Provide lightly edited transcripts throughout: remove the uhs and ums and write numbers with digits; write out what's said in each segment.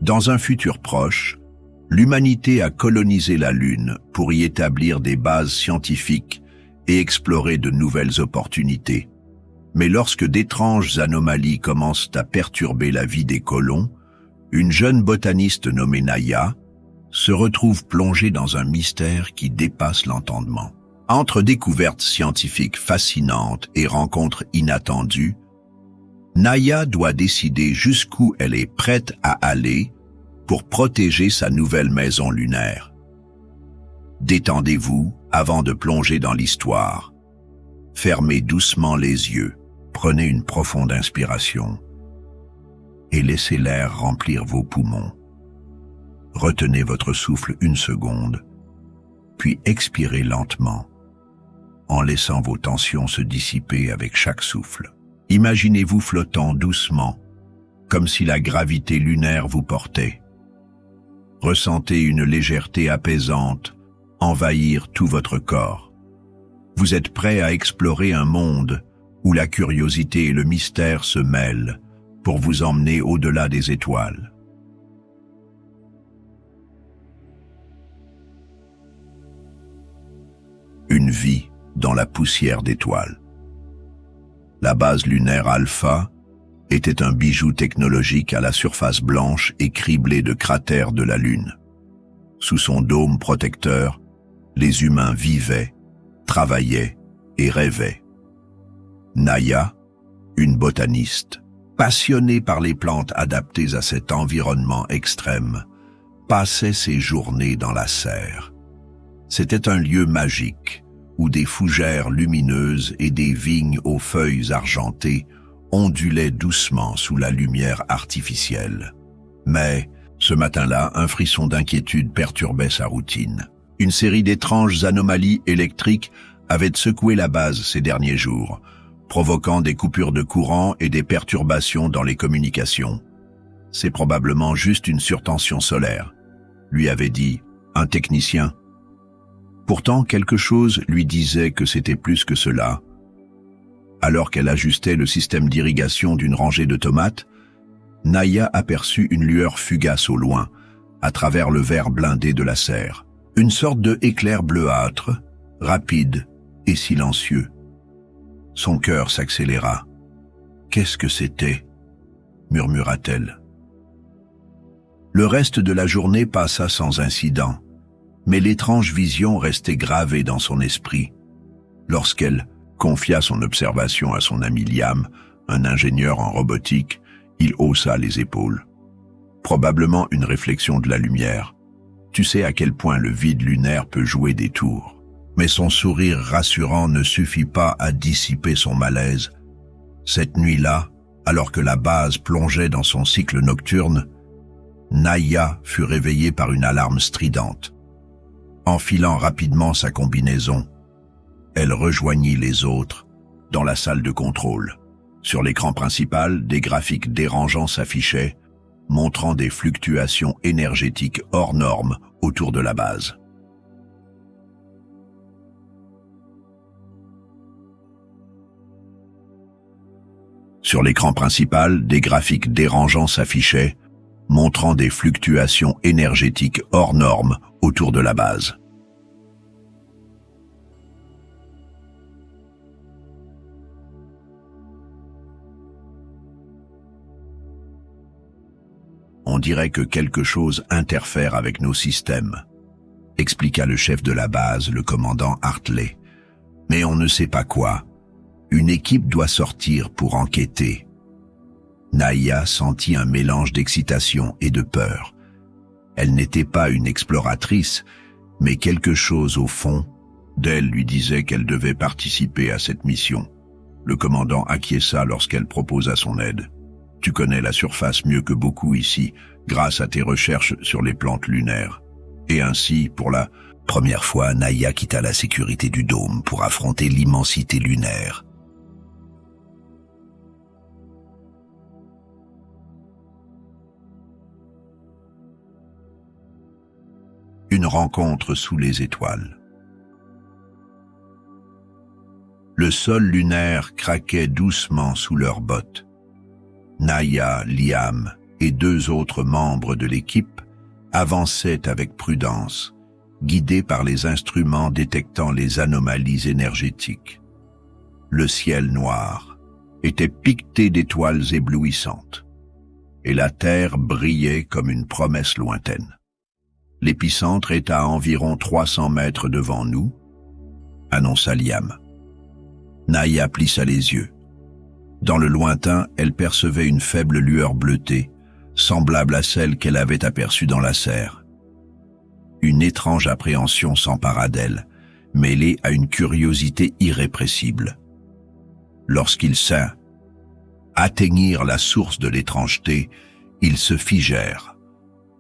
Dans un futur proche, l'humanité a colonisé la Lune pour y établir des bases scientifiques et explorer de nouvelles opportunités. Mais lorsque d'étranges anomalies commencent à perturber la vie des colons, une jeune botaniste nommée Naya se retrouve plongée dans un mystère qui dépasse l'entendement. Entre découvertes scientifiques fascinantes et rencontres inattendues, Naya doit décider jusqu'où elle est prête à aller pour protéger sa nouvelle maison lunaire. Détendez-vous avant de plonger dans l'histoire. Fermez doucement les yeux, prenez une profonde inspiration et laissez l'air remplir vos poumons. Retenez votre souffle 1 seconde, puis expirez lentement, en laissant vos tensions se dissiper avec chaque souffle. Imaginez-vous flottant doucement, comme si la gravité lunaire vous portait. Ressentez une légèreté apaisante envahir tout votre corps. Vous êtes prêt à explorer un monde où la curiosité et le mystère se mêlent pour vous emmener au-delà des étoiles. Une vie dans la poussière d'étoiles. La base lunaire Alpha était un bijou technologique à la surface blanche et criblée de cratères de la Lune. Sous son dôme protecteur, les humains vivaient, travaillaient et rêvaient. Naya, une botaniste, passionnée par les plantes adaptées à cet environnement extrême, passait ses journées dans la serre. C'était un lieu magique, où des fougères lumineuses et des vignes aux feuilles argentées ondulaient doucement sous la lumière artificielle. Mais, ce matin-là, un frisson d'inquiétude perturbait sa routine. Une série d'étranges anomalies électriques avait secoué la base ces derniers jours, provoquant des coupures de courant et des perturbations dans les communications. C'est probablement juste une surtension solaire, lui avait dit un technicien. Pourtant, quelque chose lui disait que c'était plus que cela. Alors qu'elle ajustait le système d'irrigation d'une rangée de tomates, Naya aperçut une lueur fugace au loin, à travers le verre blindé de la serre. Une sorte de éclair bleuâtre, rapide et silencieux. Son cœur s'accéléra. « Qu'est-ce que c'était ?» murmura-t-elle. Le reste de la journée passa sans incident. Mais l'étrange vision restait gravée dans son esprit. Lorsqu'elle confia son observation à son ami Liam, un ingénieur en robotique, il haussa les épaules. Probablement une réflexion de la lumière. Tu sais à quel point le vide lunaire peut jouer des tours. Mais son sourire rassurant ne suffit pas à dissiper son malaise. Cette nuit-là, alors que la base plongeait dans son cycle nocturne, Naya fut réveillée par une alarme stridente. Enfilant rapidement sa combinaison, elle rejoignit les autres dans la salle de contrôle. Sur l'écran principal, des graphiques dérangeants s'affichaient, montrant des fluctuations énergétiques hors normes autour de la base. Sur l'écran principal, des graphiques dérangeants s'affichaient, montrant des fluctuations énergétiques hors normes autour de la base. On dirait que quelque chose interfère avec nos systèmes, expliqua le chef de la base, le commandant Hartley. Mais on ne sait pas quoi. Une équipe doit sortir pour enquêter. Naya sentit un mélange d'excitation et de peur. Elle n'était pas une exploratrice, mais quelque chose au fond d'elle lui disait qu'elle devait participer à cette mission. Le commandant acquiesça lorsqu'elle proposa son aide. « Tu connais la surface mieux que beaucoup ici, grâce à tes recherches sur les plantes lunaires. » Et ainsi, pour la première fois, Naya quitta la sécurité du dôme pour affronter l'immensité lunaire. Une rencontre sous les étoiles. Le sol lunaire craquait doucement sous leurs bottes. Naya, Liam et 2 autres membres de l'équipe avançaient avec prudence, guidés par les instruments détectant les anomalies énergétiques. Le ciel noir était piqueté d'étoiles éblouissantes, et la terre brillait comme une promesse lointaine. L'épicentre est à environ 300 mètres devant nous, annonça Liam. Naya plissa les yeux. Dans le lointain, elle percevait une faible lueur bleutée, semblable à celle qu'elle avait aperçue dans la serre. Une étrange appréhension s'empara d'elle, mêlée à une curiosité irrépressible. Lorsqu'ils atteignirent la source de l'étrangeté, ils se figèrent.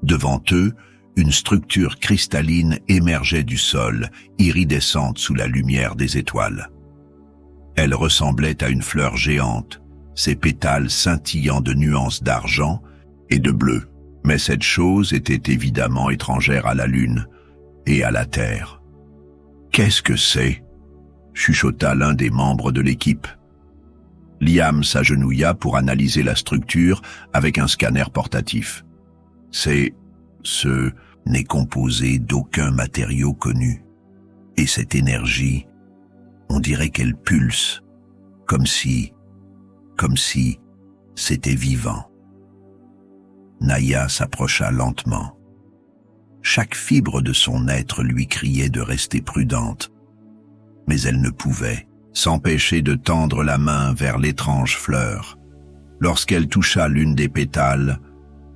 Devant eux, une structure cristalline émergeait du sol, iridescente sous la lumière des étoiles. Elle ressemblait à une fleur géante, ses pétales scintillant de nuances d'argent et de bleu. Mais cette chose était évidemment étrangère à la Lune et à la Terre. « Qu'est-ce que c'est ?» chuchota l'un des membres de l'équipe. Liam s'agenouilla pour analyser la structure avec un scanner portatif. Ce n'est composé d'aucun matériau connu. Et cette énergie, on dirait qu'elle pulse, comme si c'était vivant. Naya s'approcha lentement. Chaque fibre de son être lui criait de rester prudente, mais elle ne pouvait s'empêcher de tendre la main vers l'étrange fleur. Lorsqu'elle toucha l'une des pétales,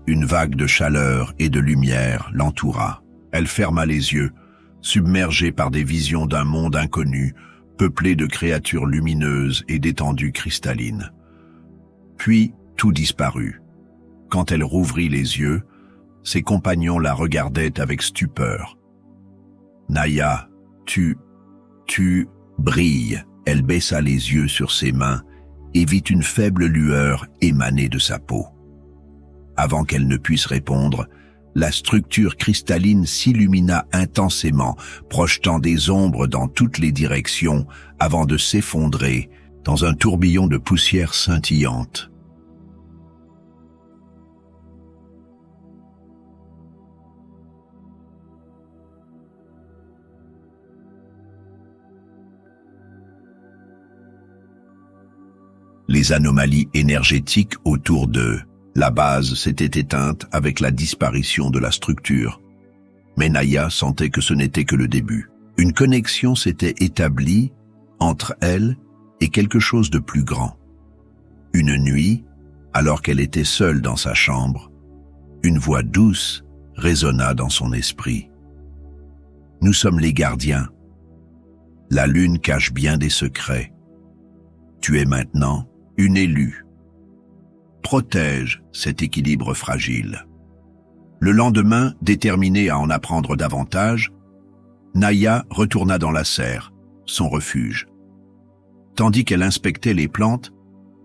une vague de chaleur et de lumière l'entoura. Elle ferma les yeux, submergée par des visions d'un monde inconnu, peuplé de créatures lumineuses et d'étendues cristallines. Puis tout disparut. Quand elle rouvrit les yeux, ses compagnons la regardaient avec stupeur. « Naya, tu brilles !» Elle baissa les yeux sur ses mains et vit une faible lueur émaner de sa peau. Avant qu'elle ne puisse répondre, la structure cristalline s'illumina intensément, projetant des ombres dans toutes les directions avant de s'effondrer dans un tourbillon de poussière scintillante. Les anomalies énergétiques autour d'eux. La base s'était éteinte avec la disparition de la structure. Mais Naya sentait que ce n'était que le début. Une connexion s'était établie entre elle et quelque chose de plus grand. Une nuit, alors qu'elle était seule dans sa chambre, une voix douce résonna dans son esprit. « Nous sommes les gardiens. La lune cache bien des secrets. Tu es maintenant une élue. Protège cet équilibre fragile. » Le lendemain, déterminée à en apprendre davantage, Naya retourna dans la serre, son refuge. Tandis qu'elle inspectait les plantes,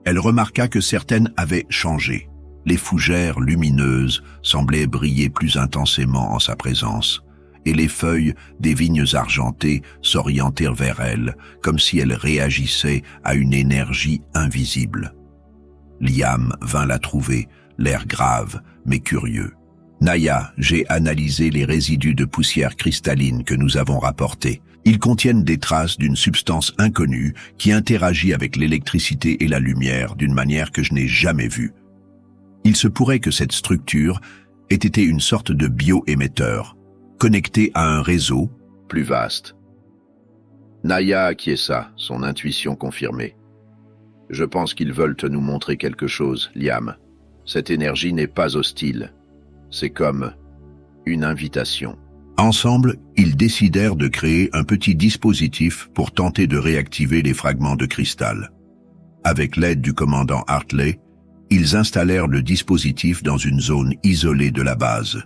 elle remarqua que certaines avaient changé. Les fougères lumineuses semblaient briller plus intensément en sa présence, et les feuilles des vignes argentées s'orientèrent vers elle, comme si elles réagissaient à une énergie invisible. Liam vint la trouver, l'air grave mais curieux. « Naya, j'ai analysé les résidus de poussière cristalline que nous avons rapportés. Ils contiennent des traces d'une substance inconnue qui interagit avec l'électricité et la lumière d'une manière que je n'ai jamais vue. Il se pourrait que cette structure ait été une sorte de bioémetteur, connecté à un réseau plus vaste. » Naya acquiesça, son intuition confirmée. « Je pense qu'ils veulent nous montrer quelque chose, Liam. Cette énergie n'est pas hostile. C'est comme une invitation. » Ensemble, ils décidèrent de créer un petit dispositif pour tenter de réactiver les fragments de cristal. Avec l'aide du commandant Hartley, ils installèrent le dispositif dans une zone isolée de la base.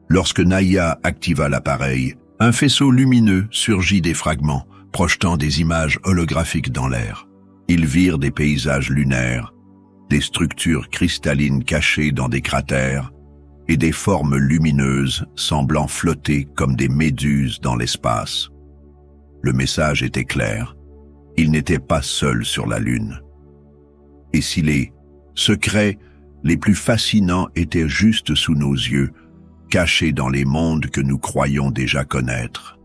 Lorsque Naya activa l'appareil, un faisceau lumineux surgit des fragments, projetant des images holographiques dans l'air. Ils virent des paysages lunaires, des structures cristallines cachées dans des cratères et des formes lumineuses semblant flotter comme des méduses dans l'espace. Le message était clair. Ils n'étaient pas seuls sur la Lune. Et si les secrets, les plus fascinants étaient juste sous nos yeux, cachés dans les mondes que nous croyons déjà connaître.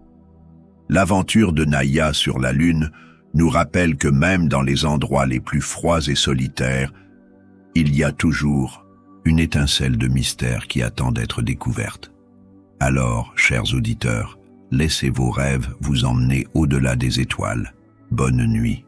L'aventure de Naya sur la Lune nous rappelle que même dans les endroits les plus froids et solitaires, il y a toujours une étincelle de mystère qui attend d'être découverte. Alors, chers auditeurs, laissez vos rêves vous emmener au-delà des étoiles. Bonne nuit.